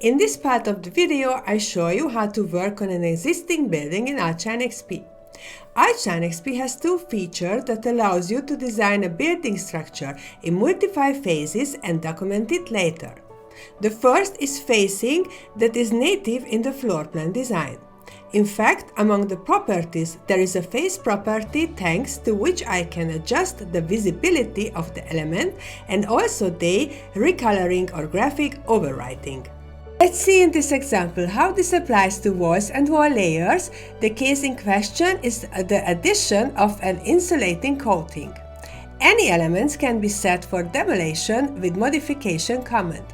In this part of the video, I show you how to work on an existing building in ARCHLine.XP. ARCHLine.XP has two features that allows you to design a building structure in multiple phases and document it later. The first is phasing that is native in the floor plan design. In fact, among the properties, there is a phase property thanks to which I can adjust the visibility of the element and also the recoloring or graphic overwriting. Let's see in this example how this applies to walls and wall layers. The case in question is the addition of an insulating coating. Any elements can be set for demolition with modification command.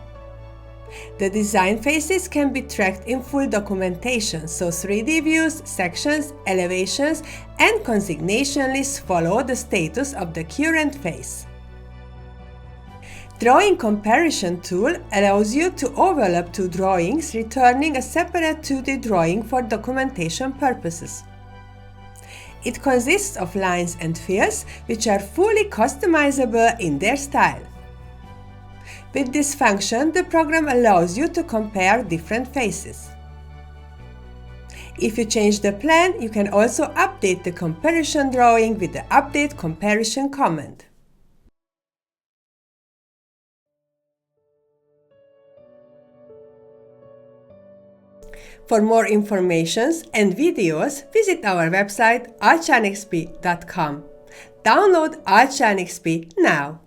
The design phases can be tracked in full documentation, so 3D views, sections, elevations, and consignation lists follow the status of the current phase. Drawing Comparison tool allows you to overlap two drawings, returning a separate 2D drawing for documentation purposes. It consists of lines and fills, which are fully customizable in their style. With this function, the program allows you to compare different faces. If you change the plan, you can also update the comparison drawing with the Update Comparison command. For more information and videos, visit our website ARCHLine.XP.com. Download ARCHLine.XP now.